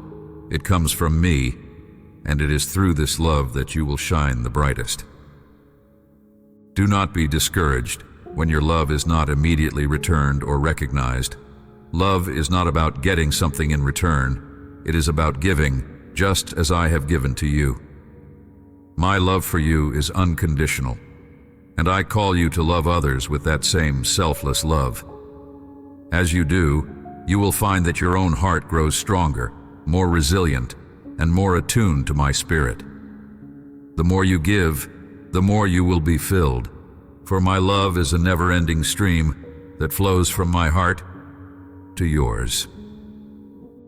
It comes from me, and it is through this love that you will shine the brightest. Do not be discouraged when your love is not immediately returned or recognized. Love is not about getting something in return. It is about giving, just as I have given to you. My love for you is unconditional, and I call you to love others with that same selfless love. As you do, you will find that your own heart grows stronger, more resilient, and more attuned to my spirit. The more you give, the more you will be filled, for my love is a never-ending stream that flows from my heart to yours.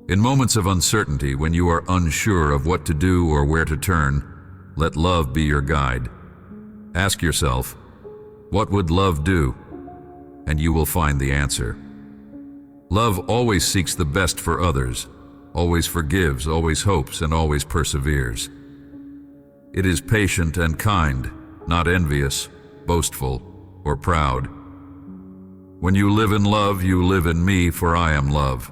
In moments of uncertainty, when you are unsure of what to do or where to turn, let love be your guide. Ask yourself, what would love do? And you will find the answer. Love always seeks the best for others, always forgives, always hopes, and always perseveres. It is patient and kind, not envious, boastful, or proud. When you live in love, you live in me, for I am love.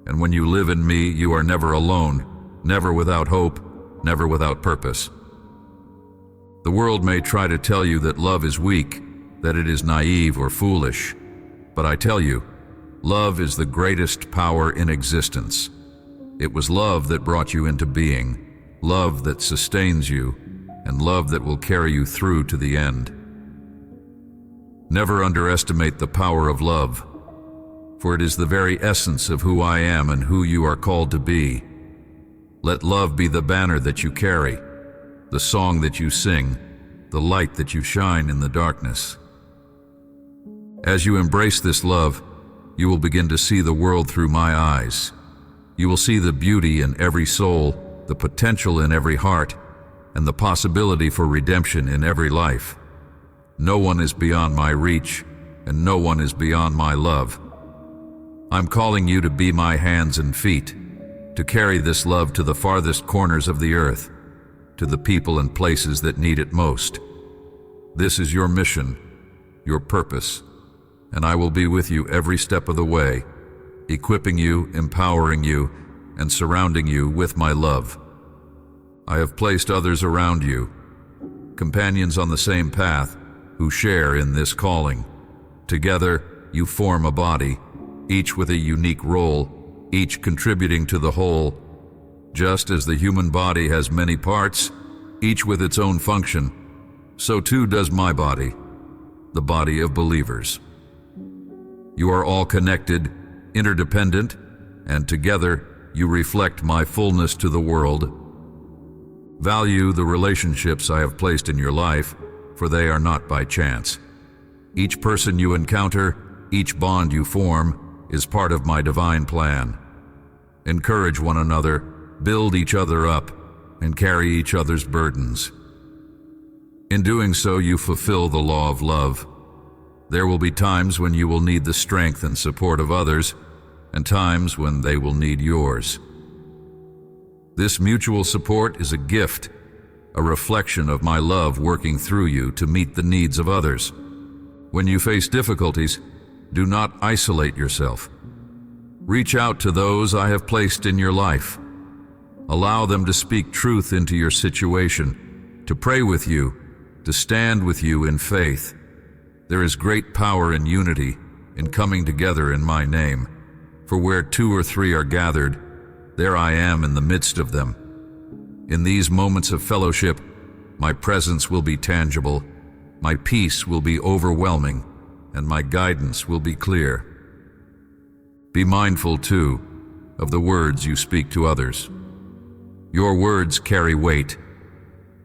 And when you live in me, you are never alone, never without hope, never without purpose. The world may try to tell you that love is weak, that it is naive or foolish, but I tell you, love is the greatest power in existence. It was love that brought you into being, love that sustains you, and love that will carry you through to the end. Never underestimate the power of love, for it is the very essence of who I am and who you are called to be. Let love be the banner that you carry, the song that you sing, the light that you shine in the darkness. As you embrace this love, you will begin to see the world through my eyes. You will see the beauty in every soul, the potential in every heart, and the possibility for redemption in every life. No one is beyond my reach, and no one is beyond my love. I'm calling you to be my hands and feet, to carry this love to the farthest corners of the earth, to the people and places that need it most. This is your mission, your purpose, and I will be with you every step of the way, equipping you, empowering you, and surrounding you with my love. I have placed others around you, companions on the same path, who share in this calling. Together, you form a body, each with a unique role, each contributing to the whole. Just as the human body has many parts, each with its own function, so too does my body, the body of believers. You are all connected, interdependent, and together you reflect my fullness to the world. Value the relationships I have placed in your life, for they are not by chance. Each person you encounter, each bond you form, is part of my divine plan. Encourage one another, build each other up, and carry each other's burdens. In doing so, you fulfill the law of love. There will be times when you will need the strength and support of others, and times when they will need yours. This mutual support is a gift a reflection of my love working through you to meet the needs of others. When you face difficulties, do not isolate yourself. Reach out to those I have placed in your life. Allow them to speak truth into your situation, to pray with you, to stand with you in faith. There is great power in unity, in coming together in my name. For where 2 or 3 are gathered, there I am in the midst of them. In these moments of fellowship, my presence will be tangible, my peace will be overwhelming, and my guidance will be clear. Be mindful, too, of the words you speak to others. Your words carry weight.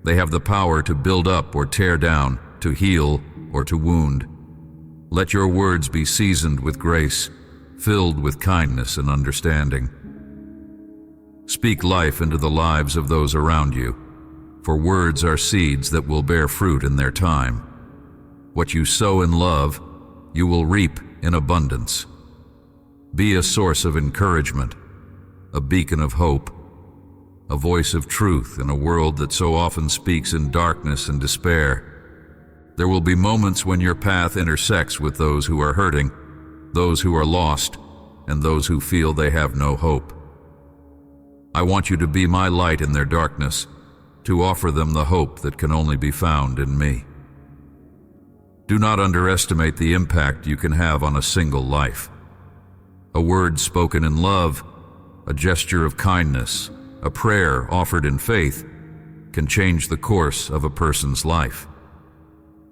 They have the power to build up or tear down, to heal or to wound. Let your words be seasoned with grace, filled with kindness and understanding. Speak life into the lives of those around you, for words are seeds that will bear fruit in their time. What you sow in love, you will reap in abundance. Be a source of encouragement, a beacon of hope, a voice of truth in a world that so often speaks in darkness and despair. There will be moments when your path intersects with those who are hurting, those who are lost, and those who feel they have no hope. I want you to be my light in their darkness, to offer them the hope that can only be found in me. Do not underestimate the impact you can have on a single life. A word spoken in love, a gesture of kindness, a prayer offered in faith, can change the course of a person's life.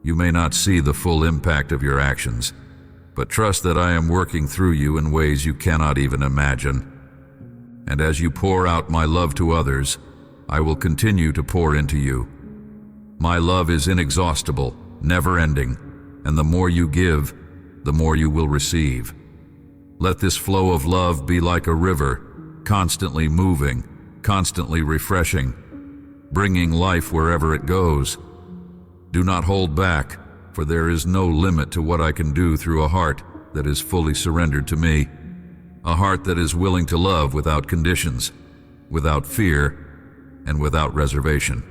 You may not see the full impact of your actions, but trust that I am working through you in ways you cannot even imagine. And as you pour out my love to others, I will continue to pour into you. My love is inexhaustible, never-ending, and the more you give, the more you will receive. Let this flow of love be like a river, constantly moving, constantly refreshing, bringing life wherever it goes. Do not hold back, for there is no limit to what I can do through a heart that is fully surrendered to me, a heart that is willing to love without conditions, without fear, and without reservation.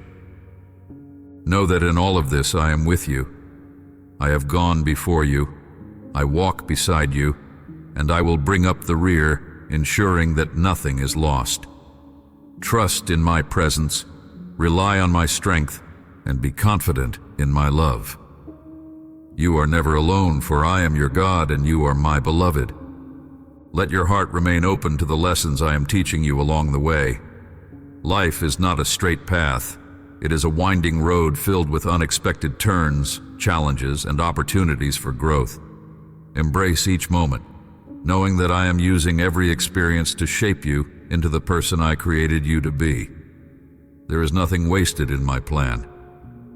Know that in all of this I am with you. I have gone before you, I walk beside you, and I will bring up the rear, ensuring that nothing is lost. Trust in my presence, rely on my strength, and be confident in my love. You are never alone, for I am your God and you are my beloved. Let your heart remain open to the lessons I am teaching you along the way. Life is not a straight path. It is a winding road filled with unexpected turns, challenges, and opportunities for growth. Embrace each moment, knowing that I am using every experience to shape you into the person I created you to be. There is nothing wasted in my plan.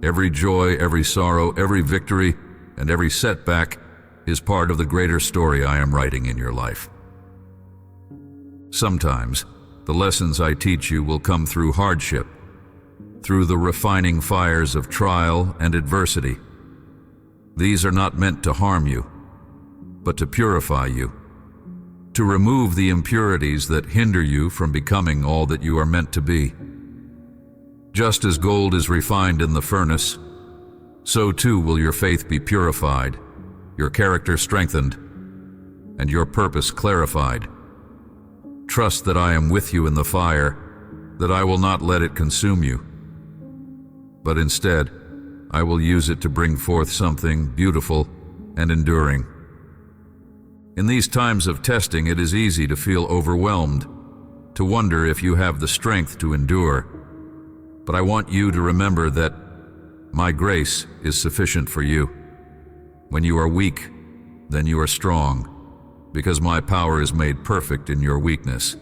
Every joy, every sorrow, every victory, and every setback is part of the greater story I am writing in your life. Sometimes, the lessons I teach you will come through hardship, through the refining fires of trial and adversity. These are not meant to harm you, but to purify you, to remove the impurities that hinder you from becoming all that you are meant to be. Just as gold is refined in the furnace, so too will your faith be purified, your character strengthened, and your purpose clarified. Trust that I am with you in the fire, that I will not let it consume you, but instead, I will use it to bring forth something beautiful and enduring. In these times of testing, it is easy to feel overwhelmed, to wonder if you have the strength to endure. But I want you to remember that my grace is sufficient for you. When you are weak, then you are strong, because my power is made perfect in your weakness.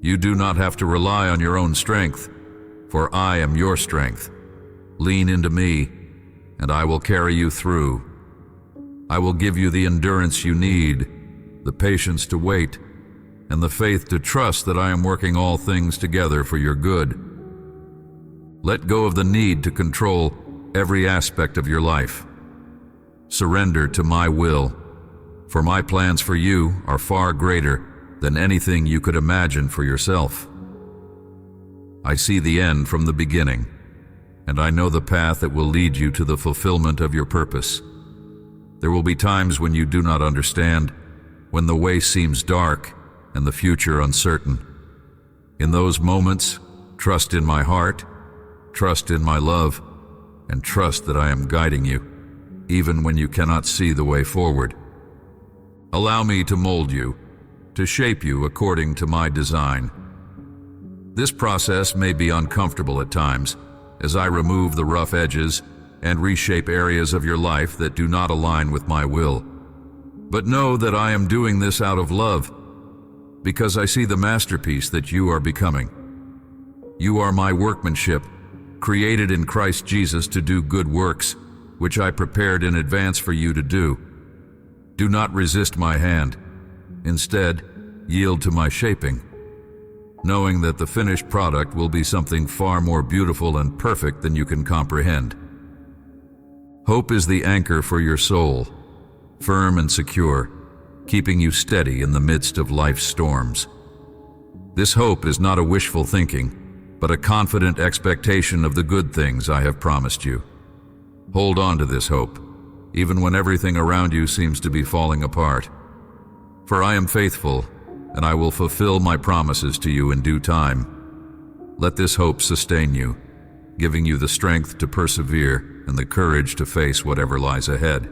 You do not have to rely on your own strength, for I am your strength. Lean into me, and I will carry you through. I will give you the endurance you need, the patience to wait, and the faith to trust that I am working all things together for your good. Let go of the need to control every aspect of your life. Surrender to my will, for my plans for you are far greater than anything you could imagine for yourself. I see the end from the beginning, and I know the path that will lead you to the fulfillment of your purpose. There will be times when you do not understand, when the way seems dark and the future uncertain. In those moments, trust in my heart, trust in my love, and trust that I am guiding you, even when you cannot see the way forward. Allow me to mold you, to shape you according to my design. This process may be uncomfortable at times, as I remove the rough edges and reshape areas of your life that do not align with my will. But know that I am doing this out of love, because I see the masterpiece that you are becoming. You are my workmanship, created in Christ Jesus to do good works, which I prepared in advance for you to do. Do not resist my hand. Instead, yield to my shaping, knowing that the finished product will be something far more beautiful and perfect than you can comprehend. Hope is the anchor for your soul, firm and secure, keeping you steady in the midst of life's storms. This hope is not a wishful thinking, but a confident expectation of the good things I have promised you. Hold on to this hope, even when everything around you seems to be falling apart. For I am faithful, and I will fulfill my promises to you in due time. Let this hope sustain you, giving you the strength to persevere and the courage to face whatever lies ahead.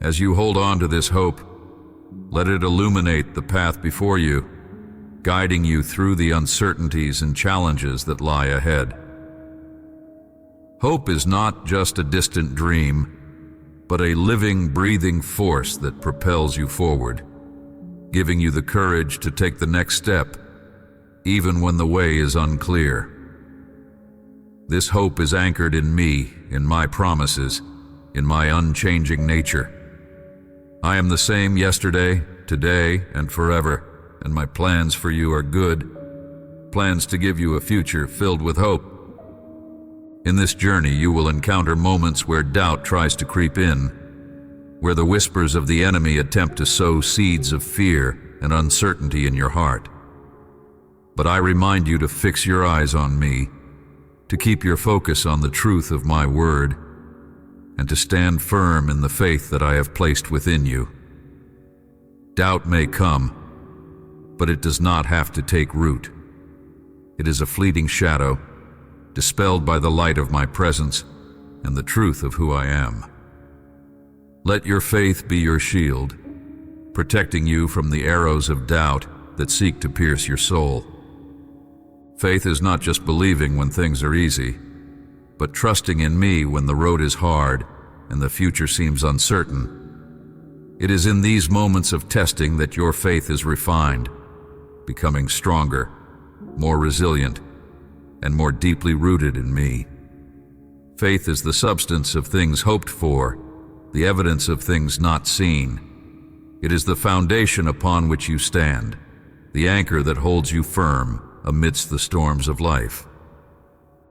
As you hold on to this hope, let it illuminate the path before you, guiding you through the uncertainties and challenges that lie ahead. Hope is not just a distant dream, but a living, breathing force that propels you forward, giving you the courage to take the next step, even when the way is unclear. This hope is anchored in me, in my promises, in my unchanging nature. I am the same yesterday, today, and forever, and my plans for you are good, plans to give you a future filled with hope. In this journey, you will encounter moments where doubt tries to creep in, where the whispers of the enemy attempt to sow seeds of fear and uncertainty in your heart. But I remind you to fix your eyes on me, to keep your focus on the truth of my word, and to stand firm in the faith that I have placed within you. Doubt may come, but it does not have to take root. It is a fleeting shadow, dispelled by the light of my presence and the truth of who I am. Let your faith be your shield, protecting you from the arrows of doubt that seek to pierce your soul. Faith is not just believing when things are easy, but trusting in me when the road is hard and the future seems uncertain. It is in these moments of testing that your faith is refined, becoming stronger, more resilient, and more deeply rooted in me. Faith is the substance of things hoped for, the evidence of things not seen. It is the foundation upon which you stand, the anchor that holds you firm amidst the storms of life.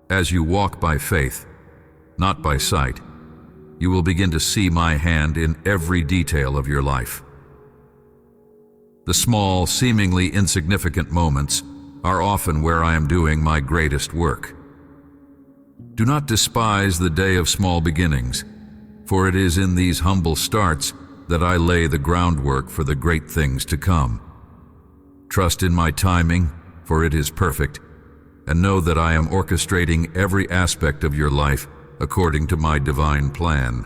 As you walk by faith, not by sight, you will begin to see my hand in every detail of your life. The small, seemingly insignificant moments are often where I am doing my greatest work. Do not despise the day of small beginnings, for it is in these humble starts that I lay the groundwork for the great things to come. Trust in my timing, for it is perfect, and know that I am orchestrating every aspect of your life according to my divine plan.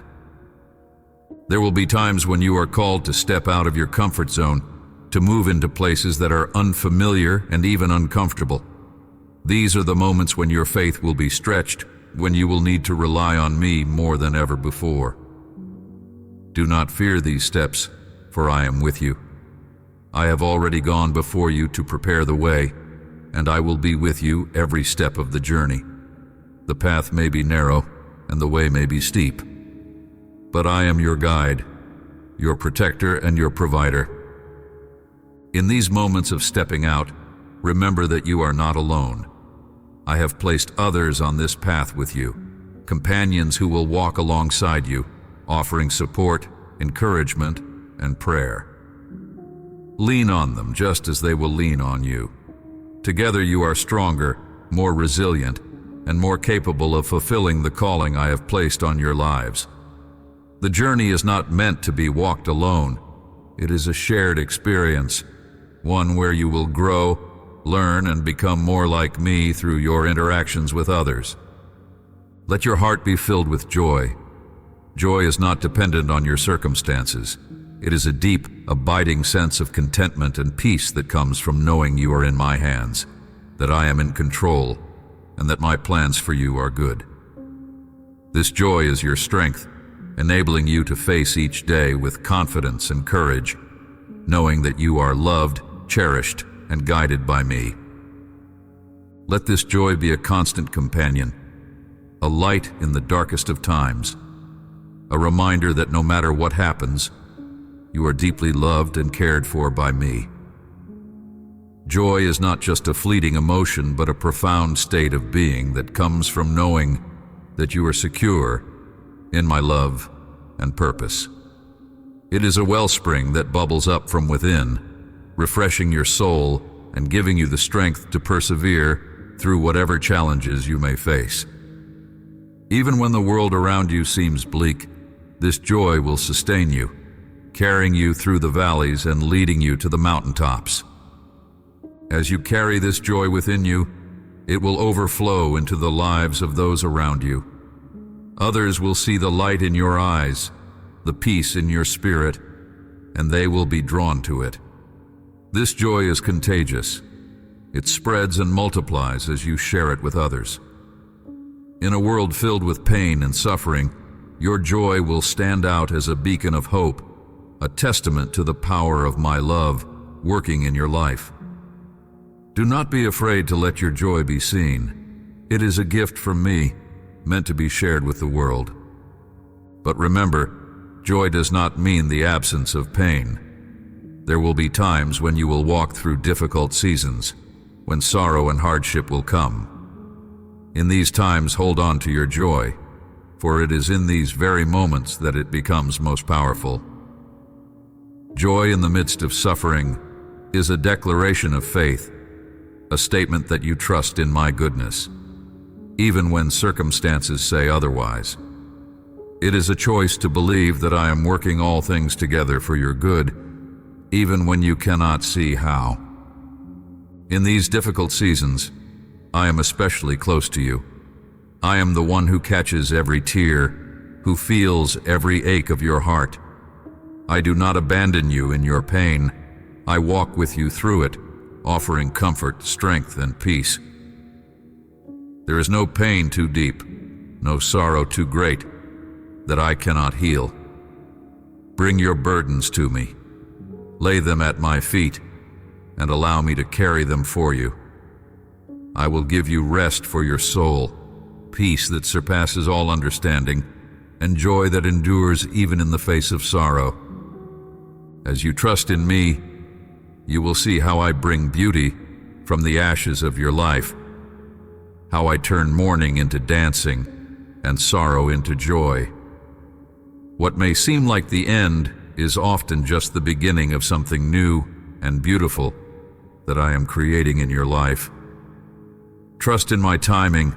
There will be times when you are called to step out of your comfort zone, to move into places that are unfamiliar and even uncomfortable. These are the moments when your faith will be stretched, when you will need to rely on me more than ever before. Do not fear these steps, for I am with you. I have already gone before you to prepare the way, and I will be with you every step of the journey. The path may be narrow, and the way may be steep, but I am your guide, your protector, and your provider. In these moments of stepping out, remember that you are not alone. I have placed others on this path with you, companions who will walk alongside you, offering support, encouragement, and prayer. Lean on them just as they will lean on you. Together you are stronger, more resilient, and more capable of fulfilling the calling I have placed on your lives. The journey is not meant to be walked alone. It is a shared experience, one where you will grow, learn, and become more like me through your interactions with others. Let your heart be filled with joy. Joy is not dependent on your circumstances. It is a deep, abiding sense of contentment and peace that comes from knowing you are in my hands, that I am in control, and that my plans for you are good. This joy is your strength, enabling you to face each day with confidence and courage, knowing that you are loved, cherished, and guided by me. Let this joy be a constant companion, a light in the darkest of times, a reminder that no matter what happens, you are deeply loved and cared for by me. Joy is not just a fleeting emotion, but a profound state of being that comes from knowing that you are secure in my love and purpose. It is a wellspring that bubbles up from within, refreshing your soul and giving you the strength to persevere through whatever challenges you may face. Even when the world around you seems bleak, this joy will sustain you, carrying you through the valleys and leading you to the mountaintops. As you carry this joy within you, it will overflow into the lives of those around you. Others will see the light in your eyes, the peace in your spirit, and they will be drawn to it. This joy is contagious. It spreads and multiplies as you share it with others. In a world filled with pain and suffering, your joy will stand out as a beacon of hope, a testament to the power of my love working in your life. Do not be afraid to let your joy be seen. It is a gift from me, meant to be shared with the world. But remember, joy does not mean the absence of pain. There will be times when you will walk through difficult seasons, when sorrow and hardship will come. In these times, hold on to your joy, for it is in these very moments that it becomes most powerful. Joy in the midst of suffering is a declaration of faith, a statement that you trust in my goodness, even when circumstances say otherwise. It is a choice to believe that I am working all things together for your good, even when you cannot see how. In these difficult seasons, I am especially close to you. I am the one who catches every tear, who feels every ache of your heart. I do not abandon you in your pain. I walk with you through it, offering comfort, strength, and peace. There is no pain too deep, no sorrow too great, that I cannot heal. Bring your burdens to me. Lay them at my feet, and allow me to carry them for you. I will give you rest for your soul, peace that surpasses all understanding, and joy that endures even in the face of sorrow. As you trust in me, you will see how I bring beauty from the ashes of your life, how I turn mourning into dancing and sorrow into joy. What may seem like the end is often just the beginning of something new and beautiful that I am creating in your life. Trust in my timing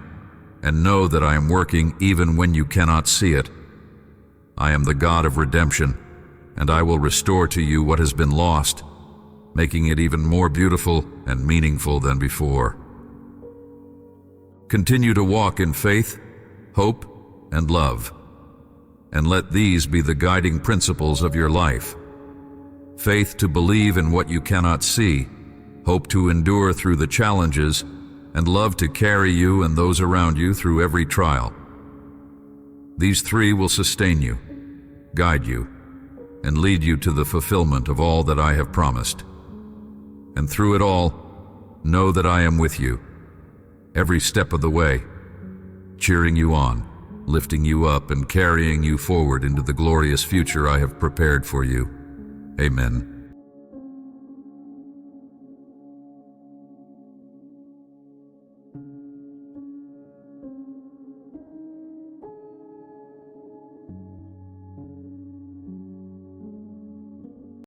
and know that I am working even when you cannot see it. I am the God of redemption, and I will restore to you what has been lost, making it even more beautiful and meaningful than before. Continue to walk in faith, hope, and love, and let these be the guiding principles of your life. Faith to believe in what you cannot see, hope to endure through the challenges, and love to carry you and those around you through every trial. These three will sustain you, guide you, and lead you to the fulfillment of all that I have promised. And through it all, know that I am with you, every step of the way, cheering you on, lifting you up, and carrying you forward into the glorious future I have prepared for you. Amen.